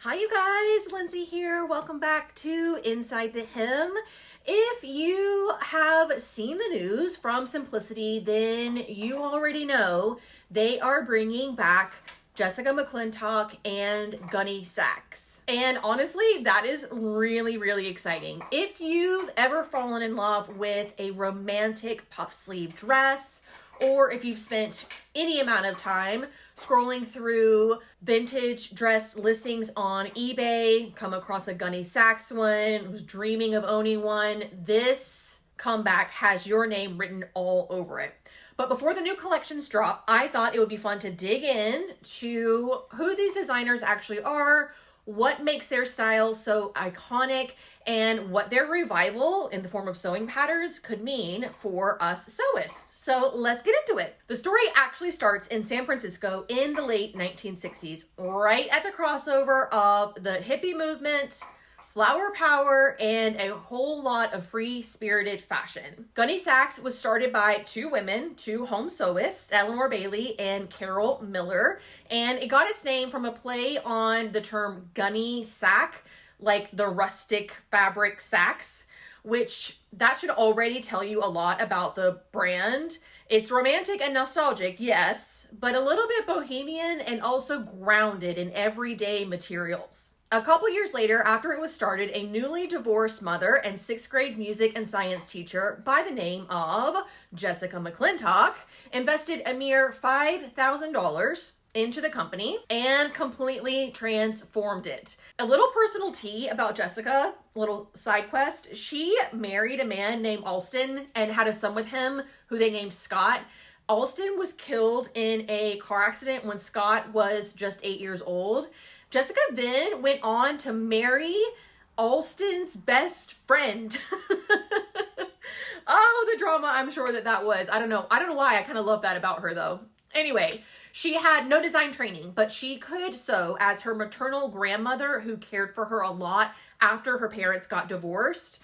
Hi you guys, Lindsay here. Welcome back to Inside the Hem. If you have seen the news from Simplicity, then you already know they are bringing back Jessica McClintock and Gunne Sax. And honestly, that is really, really exciting. If you've ever fallen in love with a romantic puff sleeve dress, or if you've spent any amount of time scrolling through vintage dress listings on eBay, come across a Gunne Sax one, was dreaming of owning one, this comeback has your name written all over it. But before the new collections drop, I thought it would be fun to dig in to who these designers actually are, what makes their style so iconic, and what their revival in the form of sewing patterns could mean for us sewists. So let's get into it. The story actually starts in San Francisco in the late 1960s, right at the crossover of the hippie movement, flower power, and a whole lot of free-spirited fashion. Gunne Sax was started by two women, two home sewists, Eleanor Bailey and Carol Miller, and it got its name from a play on the term gunny sack, like the rustic fabric sacks, which that should already tell you a lot about the brand. It's romantic and nostalgic, yes, but a little bit bohemian and also grounded in everyday materials. A couple years later, after it was started, a newly divorced mother and sixth grade music and science teacher by the name of Jessica McClintock invested a mere $5,000 into the company and completely transformed it. A little personal tea about Jessica, little side quest. She married a man named Alston and had a son with him who they named Scott. Alston was killed in a car accident when Scott was just 8 years old. Jessica then went on to marry Alston's best friend. Oh, the drama I'm sure that was. I don't know why. I kind of love that about her though. Anyway, she had no design training, but she could sew as her maternal grandmother, who cared for her a lot after her parents got divorced,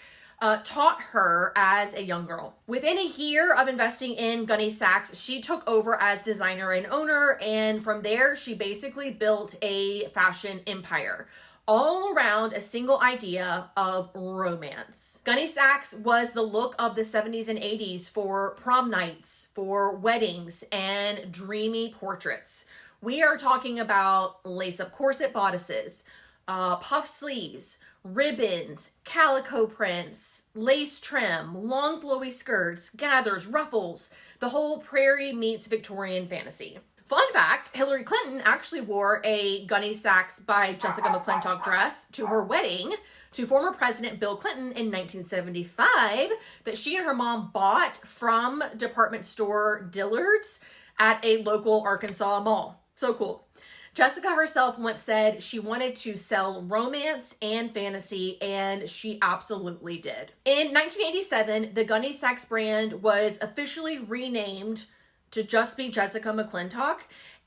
taught her as a young girl. Within a year of investing in Gunne Sax, she took over as designer and owner, and from there, she basically built a fashion empire all around a single idea of romance. Gunne Sax was the look of the 70s and 80s for prom nights, for weddings, and dreamy portraits. We are talking about lace-up corset bodices, puff sleeves, ribbons, calico prints, lace trim, long flowy skirts, gathers, ruffles, the whole prairie meets Victorian fantasy. Fun fact, Hillary Clinton actually wore a Gunne Sax by Jessica McClintock dress to her wedding to former President Bill Clinton in 1975 that she and her mom bought from department store Dillard's at a local Arkansas mall. So cool. Jessica herself once said she wanted to sell romance and fantasy, and she absolutely did. In 1987, the Gunne Sax brand was officially renamed to just be Jessica McClintock,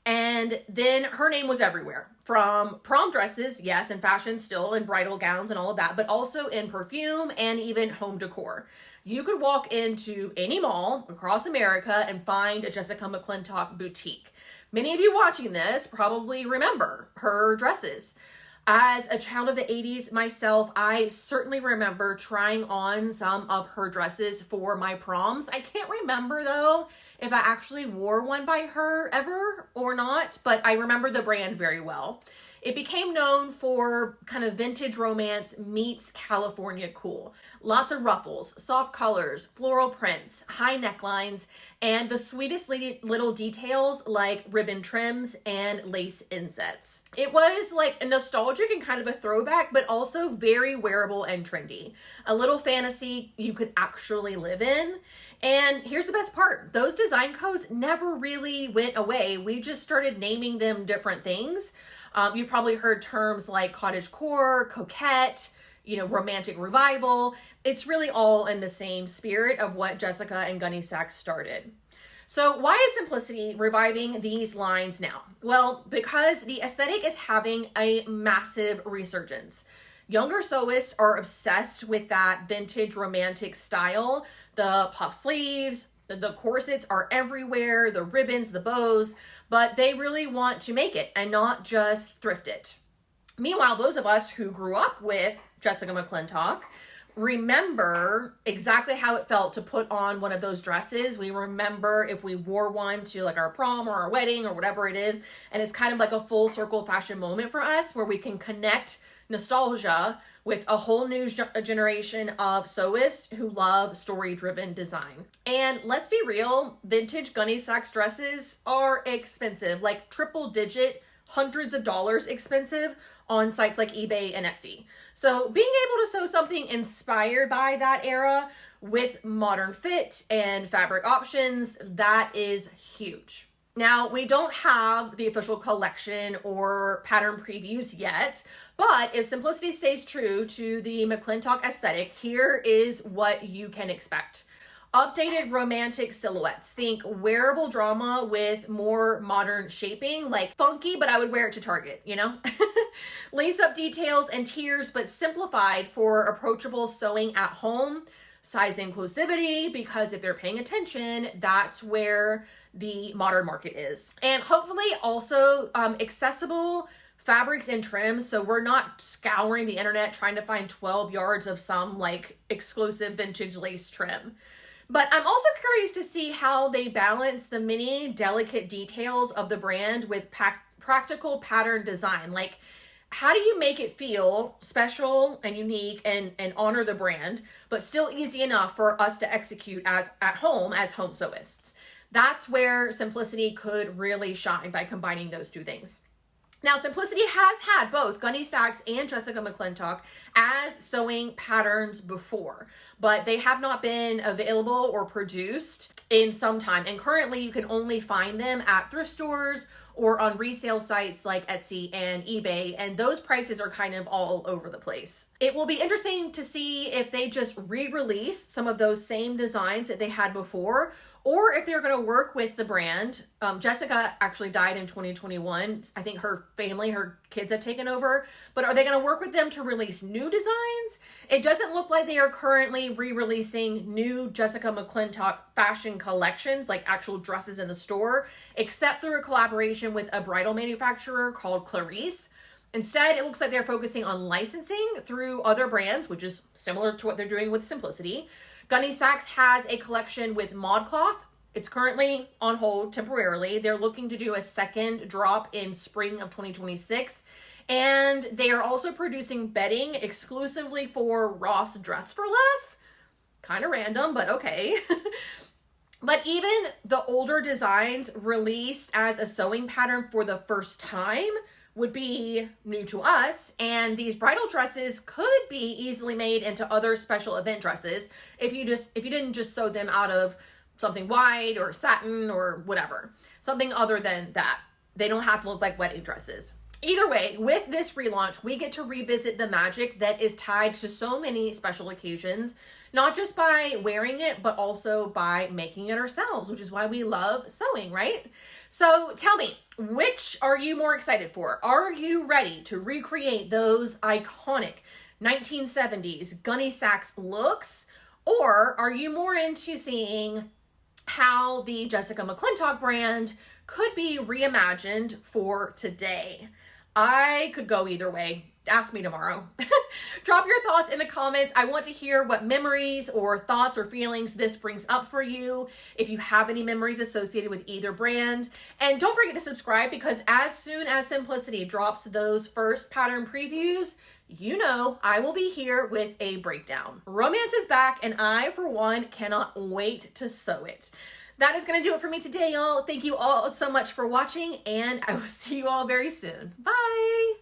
and then her name was everywhere. From prom dresses, yes, and fashion still, in bridal gowns and all of that, but also in perfume and even home decor. You could walk into any mall across America and find a Jessica McClintock boutique. Many of you watching this probably remember her dresses. As a child of the 80s myself, I certainly remember trying on some of her dresses for my proms. I can't remember though if I actually wore one by her ever or not, but I remember the brand very well. It became known for kind of vintage romance meets California cool. Lots of ruffles, soft colors, floral prints, high necklines, and the sweetest little details like ribbon trims and lace insets. It was like a nostalgic and kind of a throwback, but also very wearable and trendy. A little fantasy you could actually live in. And here's the best part. Those design codes never really went away. We just started naming them different things. You've probably heard terms like cottagecore, coquette, romantic revival. It's really all in the same spirit of what Jessica and Gunne Sax started. So why is Simplicity reviving these lines now? Well, because the aesthetic is having a massive resurgence. Younger sewists are obsessed with that vintage romantic style. The puff sleeves, the corsets are everywhere, the ribbons, the bows, but they really want to make it and not just thrift it. Meanwhile, those of us who grew up with Jessica McClintock remember exactly how it felt to put on one of those dresses. We remember if we wore one to like our prom or our wedding or whatever it is, and it's kind of like a full circle fashion moment for us where we can connect nostalgia with a whole new generation of sewists who love story-driven design. And let's be real, vintage Gunne Sax dresses are expensive, like triple-digit, hundreds of dollars expensive on sites like eBay and Etsy. So being able to sew something inspired by that era with modern fit and fabric options, that is huge. Now, we don't have the official collection or pattern previews yet, but if Simplicity stays true to the McClintock aesthetic, here is what you can expect. Updated romantic silhouettes. Think wearable drama with more modern shaping, like funky, but I would wear it to Target, you know? Lace up details and tiers, but simplified for approachable sewing at home. Size inclusivity, because if they're paying attention, that's where the modern market is. And hopefully also accessible fabrics and trims, so we're not scouring the internet trying to find 12 yards of some like exclusive vintage lace trim. But I'm also curious to see how they balance the many delicate details of the brand with practical pattern design. Like, how do you make it feel special and unique and honor the brand, but still easy enough for us to execute as at home as home sewists? That's where Simplicity could really shine by combining those two things. Now, Simplicity has had both Gunne Sax and Jessica McClintock as sewing patterns before, but they have not been available or produced in some time. And currently you can only find them at thrift stores or on resale sites like Etsy and eBay, and those prices are kind of all over the place. It will be interesting to see if they just re-release some of those same designs that they had before, or if they're going to work with the brand. Jessica actually died in 2021. I think her family, her kids have taken over, but are they going to work with them to release new designs? It doesn't look like they are currently re-releasing new Jessica McClintock fashion collections, like actual dresses in the store, except through a collaboration with a bridal manufacturer called Clarice. Instead, it looks like they're focusing on licensing through other brands, which is similar to what they're doing with Simplicity. Gunne Sax has a collection with ModCloth. It's currently on hold temporarily. They're looking to do a second drop in spring of 2026. And they are also producing bedding exclusively for Ross Dress for Less. Kind of random, but okay. But even the older designs released as a sewing pattern for the first time would be new to us, and these bridal dresses could be easily made into other special event dresses if you didn't just sew them out of something white or satin or whatever, something other than that. They don't have to look like wedding dresses. Either way, with this relaunch, we get to revisit the magic that is tied to so many special occasions, not just by wearing it, but also by making it ourselves, which is why we love sewing, right? So tell me, which are you more excited for? Are you ready to recreate those iconic 1970s Gunne Sax looks? Or are you more into seeing how the Jessica McClintock brand could be reimagined for today? I could go either way. Ask me tomorrow. Drop your thoughts in the comments. I want to hear what memories or thoughts or feelings this brings up for you, if you have any memories associated with either brand. And don't forget to subscribe, because as soon as Simplicity drops those first pattern previews, you know I will be here with a breakdown. Romance is back, and I, for one, cannot wait to sew it. That is going to do it for me today, y'all. Thank you all so much for watching, and I will see you all very soon. Bye!